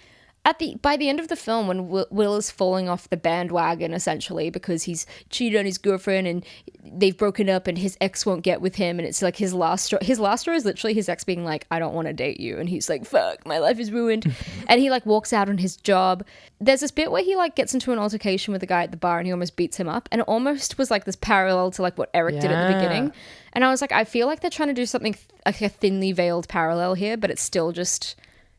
by the end of the film, when Will is falling off the bandwagon, essentially, because he's cheated on his girlfriend and they've broken up and his ex won't get with him, and it's like his last straw. His last straw is literally his ex being like, I don't want to date you. And he's like, fuck, my life is ruined. And he like walks out on his job. There's this bit where he like gets into an altercation with a guy at the bar and he almost beats him up. And it almost was like this parallel to like what Eric did at the beginning. And I was like, I feel like they're trying to do something like a thinly veiled parallel here, but it's still just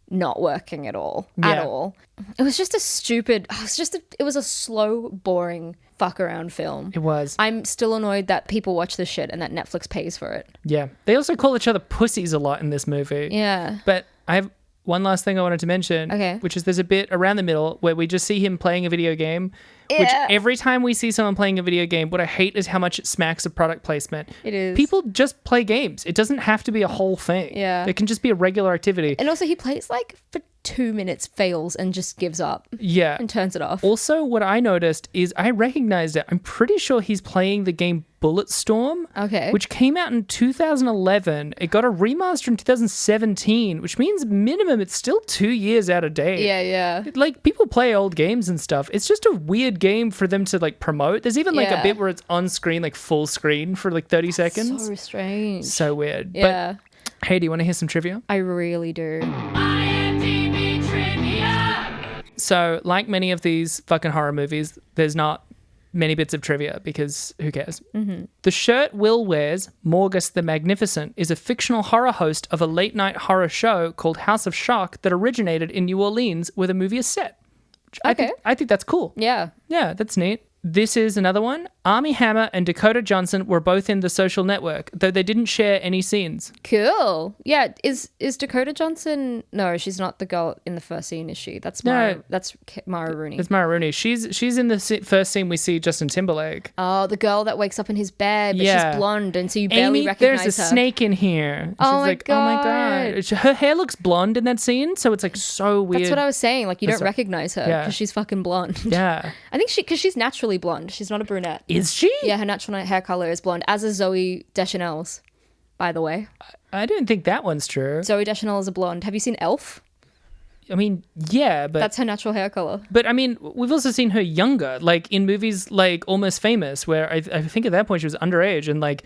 not working at all. It was just it was a slow, boring fuck around film. It was. I'm still annoyed that people watch this shit and that Netflix pays for it. Yeah. They also call each other pussies a lot in this movie. Yeah. But I have one last thing I wanted to mention, which is there's a bit around the middle where we just see him playing a video game, which every time we see someone playing a video game, what I hate is how much it smacks of product placement. It is. People just play games. It doesn't have to be a whole thing. Yeah. It can just be a regular activity. And also he plays like for 2 minutes, fails and just gives up. Yeah. And turns it off. Also, what I noticed is I recognized it. I'm pretty sure he's playing the game Bulletstorm. Okay. Which came out in 2011. It got a remaster in 2017, which means minimum it's still 2 years out of date. Yeah. Like, people play old games and stuff. It's just a weird game for them to like promote. There's even like a bit where it's on screen, like full screen for like 30 seconds. So strange. So weird. Yeah. But hey, do you want to hear some trivia? I really do. So, like many of these fucking horror movies, there's not many bits of trivia because who cares? Mm-hmm. The shirt Will wears, Morgus the Magnificent, is a fictional horror host of a late-night horror show called House of Shock that originated in New Orleans where the movie is set. I think that's cool. Yeah. Yeah, that's neat. This is another one. Armie Hammer and Dakota Johnson were both in The Social Network, though they didn't share any scenes. Cool. Yeah, is Dakota Johnson... No, she's not the girl in the first scene, is she? That's Mara Rooney. It's Mara Rooney. She's in the first scene we see Justin Timberlake. Oh, the girl that wakes up in his bed, but she's blonde, and so you barely recognize her. There's a snake in here. She's oh my God. Her hair looks blonde in that scene, so it's like so weird. That's what I was saying. Like, you don't recognize her because she's fucking blonde. Yeah. I think because she's naturally blonde. She's not a brunette. Is she? Yeah, her natural hair color is blonde, as is Zooey Deschanel's, by the way. I don't think that one's true. Zooey Deschanel is a blonde. Have you seen Elf? I mean, yeah, but... That's her natural hair color. But, I mean, we've also seen her younger, like, in movies like Almost Famous, where I think at that point she was underage, and, like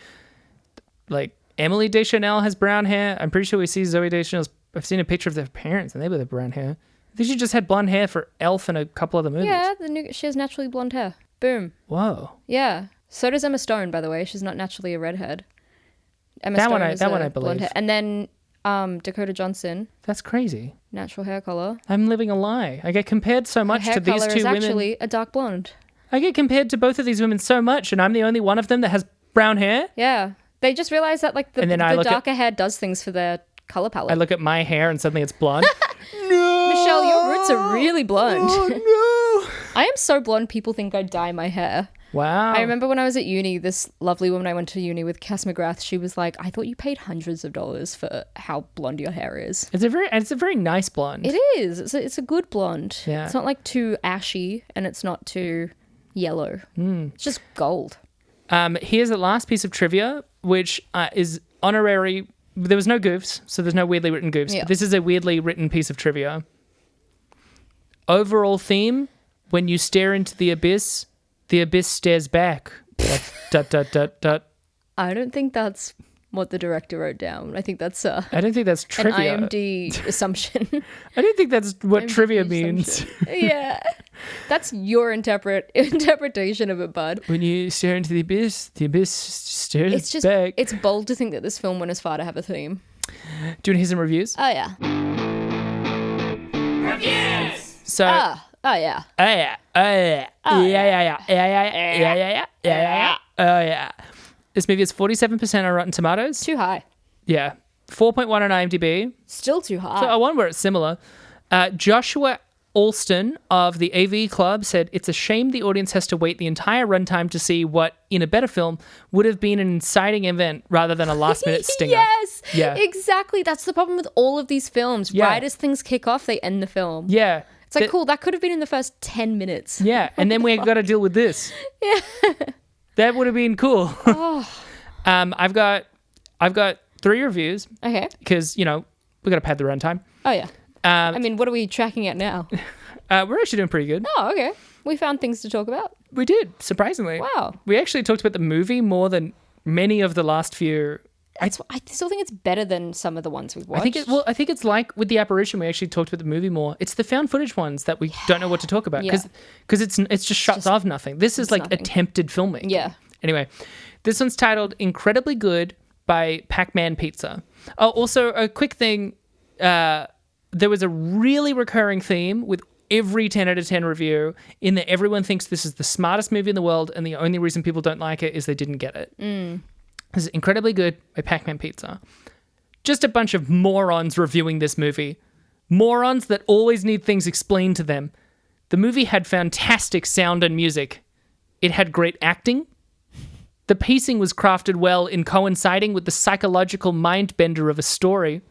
Emily Deschanel has brown hair. I'm pretty sure we see Zooey Deschanel's... I've seen a picture of their parents, and they both have brown hair. I think she just had blonde hair for Elf and a couple other movies. Yeah, she has naturally blonde hair. Boom. Whoa. Yeah. So does Emma Stone, by the way. She's not naturally a redhead. That one I believe. Hair. And then Dakota Johnson. That's crazy. Natural hair color. I'm living a lie. I get compared so much to these two women. Her hair color is actually a dark blonde. I get compared to both of these women so much, and I'm the only one of them that has brown hair. Yeah. They just realized that like the darker hair does things for their color palette. I look at my hair and suddenly it's blonde. No! Michelle, your roots are really blonde. Oh, no! I am so blonde, people think I dye my hair. Wow. I remember when I was at uni, this lovely woman I went to uni with, Cass McGrath, she was like, I thought you paid hundreds of dollars for how blonde your hair is. It's a very nice blonde. It is. It's a good blonde. Yeah. It's not like too ashy and it's not too yellow. It's just gold. Here's the last piece of trivia, which is honorary. There was no goofs, so there's no weirdly written goofs. Yeah. But this is a weirdly written piece of trivia. Overall theme, when you stare into the abyss stares back. dot, dot, dot, dot. I don't think that's what the director wrote down. I think that's I don't think that's trivia. An IMD assumption. I don't think that's what trivia means. Yeah. That's your interpretation of it, bud. When you stare into the abyss stares back. It's bold to think that this film went as far to have a theme. Do you want to hear some reviews? Oh, yeah. Reviews! So... Oh, yeah. Oh, yeah. Oh, yeah. Yeah. This movie is 47% on Rotten Tomatoes. Too high. Yeah. 4.1 on IMDb. Still too high. So I wonder where it's similar. Joshua Alston of the AV Club said, it's a shame the audience has to wait the entire runtime to see what, in a better film, would have been an inciting event rather than a last-minute stinger. Yes! Yeah. Exactly. That's the problem with all of these films. Yeah. Right as things kick off, they end the film. Yeah. It's like, cool, that could have been in the first 10 minutes. Yeah, and then we got to deal with this. Yeah. That would have been cool. Oh. I've got 3 reviews. Okay. Because, we got to pad the runtime. Oh, yeah. I mean, what are we tracking at now? We're actually doing pretty good. Oh, okay. We found things to talk about. We did, surprisingly. Wow. We actually talked about the movie more than many of the last few. I still think it's better than some of the ones we've watched. I think it's like with The Apparition, we actually talked about the movie more. It's the found footage ones that we don't know what to talk about because it's just shots of nothing. This is like nothing. Attempted filmmaking. Yeah. Anyway, this one's titled Incredibly Good by Pac-Man Pizza. Oh, also a quick thing. There was a really recurring theme with every 10 out of 10 review in that everyone thinks this is the smartest movie in the world and the only reason people don't like it is they didn't get it. This is Incredibly Good by Pac-Man Pizza. Just a bunch of morons reviewing this movie. Morons that always need things explained to them. The movie had fantastic sound and music. It had great acting. The pacing was crafted well in coinciding with the psychological mind-bender of a story.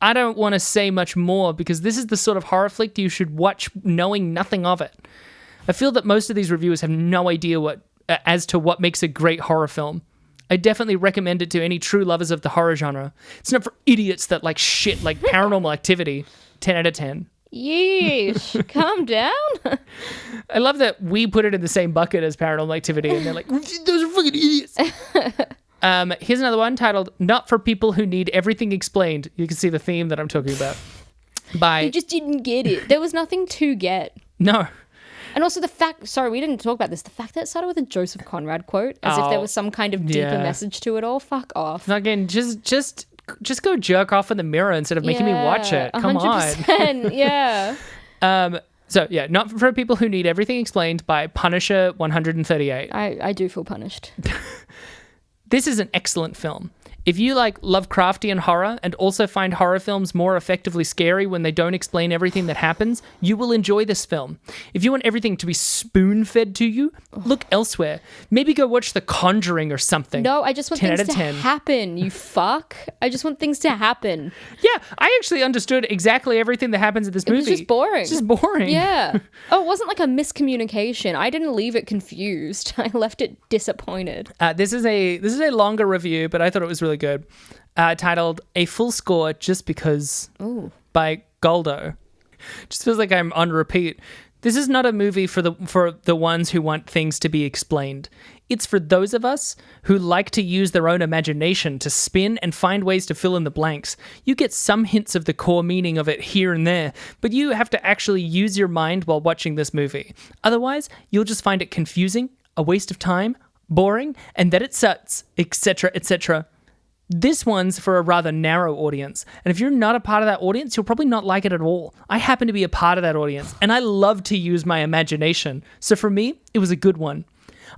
I don't want to say much more because this is the sort of horror flick you should watch knowing nothing of it. I feel that most of these reviewers have no idea as to what makes a great horror film. I definitely recommend it to any true lovers of the horror genre. It's not for idiots that like shit like Paranormal Activity. 10 out of 10. Yeesh. Calm down. I love that we put it in the same bucket as Paranormal Activity and they're like, those are fucking idiots. Here's another one titled Not for People Who Need Everything Explained. You can see the theme that I'm talking about. You just didn't get it. There was nothing to get. No. And also the fact, sorry, we didn't talk about this, the fact that it started with a Joseph Conrad quote, as if there was some kind of deeper message to it all. Fuck off. Again, just go jerk off in the mirror instead of making me watch it. Come 100%, on. Yeah. So, yeah, not for people who need everything explained by Punisher 138. I do feel punished. This is an excellent film. If you like Lovecraftian horror and also find horror films more effectively scary when they don't explain everything that happens, you will enjoy this film. If you want everything to be spoon-fed to you, look elsewhere. Maybe go watch The Conjuring or something. No, I just want things to happen, you fuck. I just want things to happen. Yeah, I actually understood exactly everything that happens in this movie. It was just boring. It's just boring. Yeah. Oh, it wasn't like a miscommunication. I didn't leave it confused. I left it disappointed. This is a longer review, but I thought it was really good. Titled A Full Score Just Because by Goldo. Just feels like I'm on repeat. This is not a movie for the ones who want things to be explained. It's for those of us who like to use their own imagination to spin and find ways to fill in the blanks. You get some hints of the core meaning of it here and there, but you have to actually use your mind while watching this movie. Otherwise, you'll just find it confusing, a waste of time, boring, and that it sucks, etc., etc. This one's for a rather narrow audience, and if you're not a part of that audience, you'll probably not like it at all. I happen to be a part of that audience, and I love to use my imagination, so for me, it was a good one.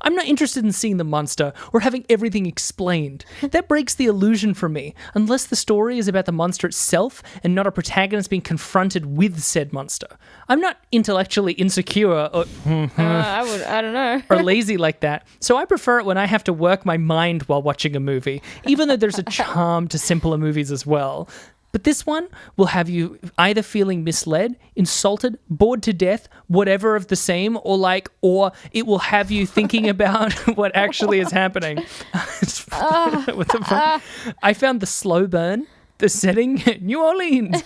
I'm not interested in seeing the monster or having everything explained. That breaks the illusion for me, unless the story is about the monster itself and not a protagonist being confronted with said monster. I'm not intellectually insecure or I don't know. or lazy like that, so I prefer it when I have to work my mind while watching a movie, even though there's a charm to simpler movies as well. But this one will have you either feeling misled, insulted, bored to death, whatever of the same, or it will have you thinking about what actually is happening. What the fuck? I found the slow burn, the setting, New Orleans,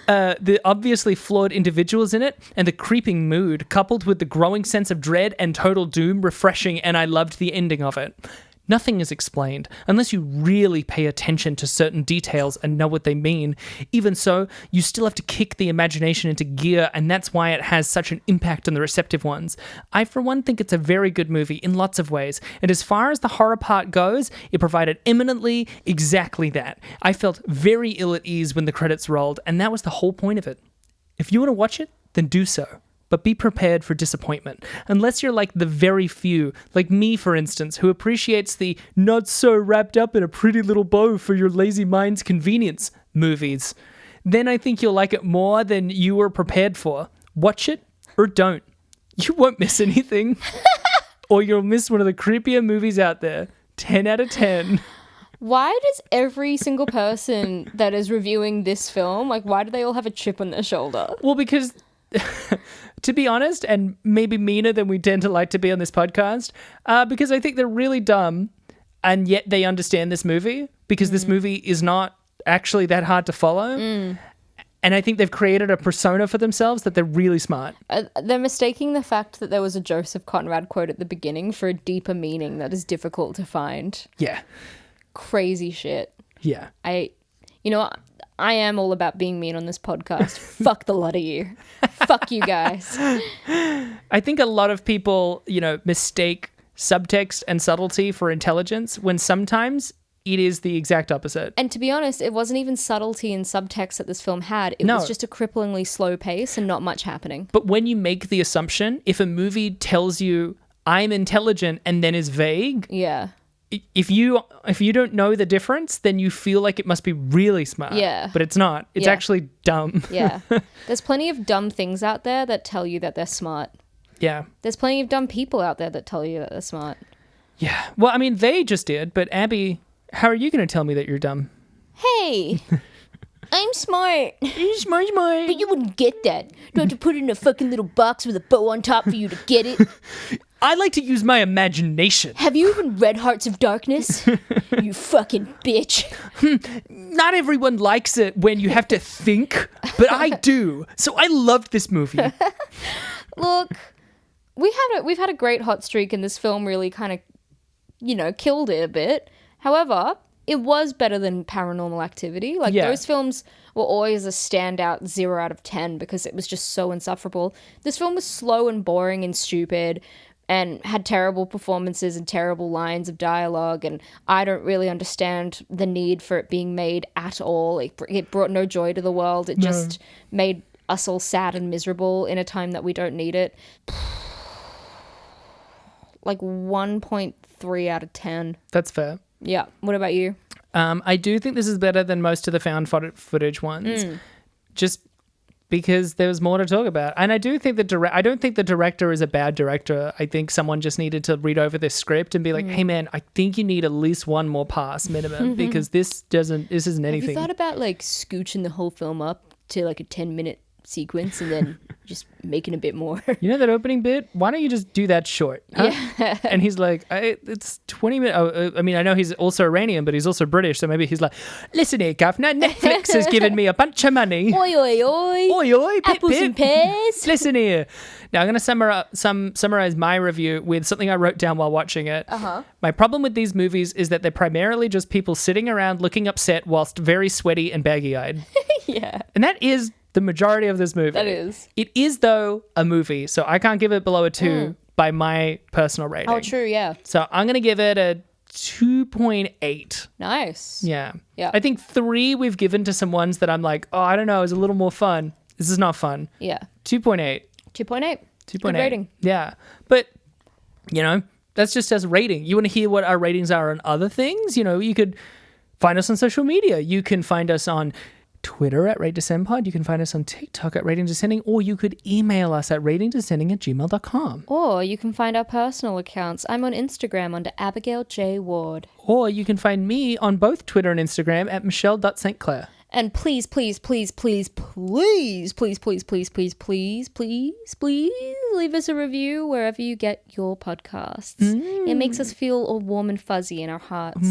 the obviously flawed individuals in it, and the creeping mood, coupled with the growing sense of dread and total doom, refreshing, and I loved the ending of it. Nothing is explained unless you really pay attention to certain details and know what they mean. Even so, you still have to kick the imagination into gear, and that's why it has such an impact on the receptive ones. I, for one, think it's a very good movie in lots of ways, and as far as the horror part goes, it provided eminently exactly that. I felt very ill at ease when the credits rolled, and that was the whole point of it. If you want to watch it, then do so. But be prepared for disappointment. Unless you're like the very few, like me for instance, who appreciates the not so wrapped up in a pretty little bow for your lazy mind's convenience movies, then I think you'll like it more than you were prepared for. Watch it or don't. You won't miss anything. Or you'll miss one of the creepier movies out there. 10 out of 10. Why does every single person that is reviewing this film, why do they all have a chip on their shoulder? Well, because... to be honest, and maybe meaner than we tend to like to be on this podcast, because I think they're really dumb, and yet they understand this movie, because this movie is not actually that hard to follow. And I think they've created a persona for themselves that they're really smart. They're mistaking the fact that there was a Joseph Conrad quote at the beginning for a deeper meaning that is difficult to find. Yeah. Crazy shit. Yeah. I am all about being mean on this podcast. Fuck the lot of you. Fuck you guys. I think a lot of people, mistake subtext and subtlety for intelligence when sometimes it is the exact opposite. And to be honest, it wasn't even subtlety and subtext that this film had. It was just a cripplingly slow pace and not much happening. But when you make the assumption, if a movie tells you I'm intelligent and then is vague, yeah. If you don't know the difference, then you feel like it must be really smart. Yeah. But it's not. It's actually dumb. Yeah. There's plenty of dumb things out there that tell you that they're smart. Yeah. There's plenty of dumb people out there that tell you that they're smart. Yeah. Well, I mean, they just did. But Abby, how are you going to tell me that you're dumb? Hey, I'm smart. You're smart. But you wouldn't get that. You have to put it in a fucking little box with a bow on top for you to get it. I like to use my imagination. Have you even read Hearts of Darkness? You fucking bitch. Not everyone likes it when you have to think, but I do. So I loved this movie. Look, we've had a great hot streak, and this film really kind of, killed it a bit. However, it was better than Paranormal Activity. Those films were always a standout 0 out of 10 because it was just so insufferable. This film was slow and boring and stupid, and had terrible performances and terrible lines of dialogue, and I don't really understand the need for it being made at all. It brought no joy to the world. It just made us all sad and miserable in a time that we don't need it. Like 1.3 out of 10. That's fair. Yeah. What about you? I do think this is better than most of the found footage ones, just because there was more to talk about. And I do think I don't think the director is a bad director. I think someone just needed to read over this script and be like, hey man, I think you need at least one more pass minimum because this isn't anything. Have you thought about like scooching the whole film up to like a 10-minute sequence and then just making a bit more? You know that opening bit? Why don't you just do that short? Huh? Yeah. And he's like, it's 20 minutes. Oh, I mean, I know he's also Iranian, but he's also British. So maybe he's like, listen here, governor, Netflix has given me a bunch of money. Oi, oi, oi. Oi, oi, pip, apples pip. And pears. Listen here. Now, I'm going to summarize my review with something I wrote down while watching it. My problem with these movies is that they're primarily just people sitting around looking upset whilst very sweaty and baggy-eyed. Yeah. And that is the majority of this movie. That is. It is, though, a movie, so I can't give it below a 2 by my personal rating. Oh, true, yeah. So I'm going to give it a 2.8. Nice. Yeah. Yeah. I think 3 we've given to some ones that I'm like, oh, I don't know, it's a little more fun. This is not fun. Yeah. 2.8. 2.8. 2.8. Good rating. Yeah. But, you know, that's just as a rating. You want to hear what our ratings are on other things? You know, you could find us on social media. You can find us on Twitter at RateDescendPod. You can find us on TikTok at RatingDescending, or you could email us at ratingdescending@gmail.com. Or you can find our personal accounts. I'm on Instagram under Abigail J. Ward. Or you can find me on both Twitter and Instagram at Michelle.St. And please, please, please, please, please, please, please, please, please, please, please, please leave us a review wherever you get your podcasts. It makes us feel all warm and fuzzy in our hearts.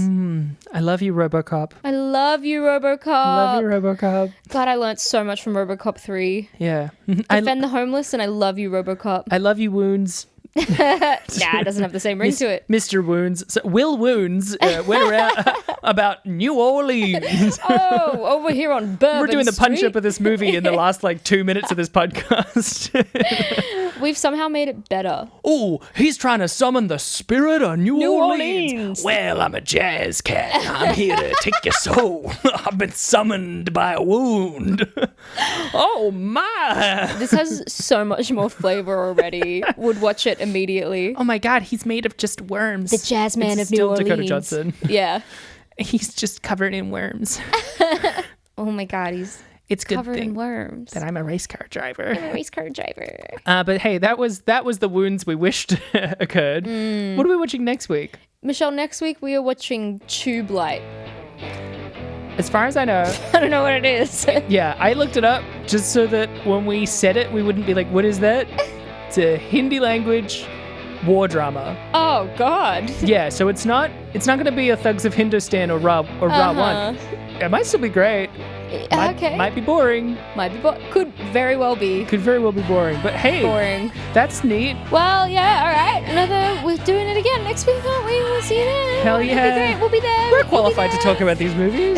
I love you, RoboCop. I love you, RoboCop. Love you, RoboCop. God, I learned so much from RoboCop 3. Yeah. Defend the homeless, and I love you, RoboCop. I love you, Wounds. Nah, it doesn't have the same ring to it. Mr. Wounds. So, Will Wounds. We're about New Orleans. Oh, over here on Bourbon We're doing the Street. punch-up of this movie in the last, 2 minutes of this podcast. We've somehow made it better. Oh, he's trying to summon the spirit of New Orleans. Orleans. Well, I'm a jazz cat. I'm here to take your soul. I've been summoned by a wound. Oh, my. This has so much more flavor already. Would watch it immediately. Oh, my God. He's made of just worms. The jazz man of New still Orleans. Dakota Johnson. Yeah. He's just covered in worms. Oh, my God. He's It's good covered thing in worms. that I'm a race car driver. I'm a race car driver. But hey, that was the wounds we wished occurred. What are we watching next week? Michelle, next week we are watching Tube Light. As far as I know, I don't know what it is. yeah, I looked it up just so that when we said it, we wouldn't be like, what is that? It's a Hindi language war drama. Oh, God. Yeah, so it's not going to be a Thugs of Hindustan or Ra 1. It might still be great. Okay. Might be boring. Could very well be. Could very well be boring. But hey, Boring. that's neat. Well, yeah, all right. We're doing it again next week, aren't we? We'll see you then. Hell yeah. It'll be great. We'll be there. We're qualified to talk about these movies.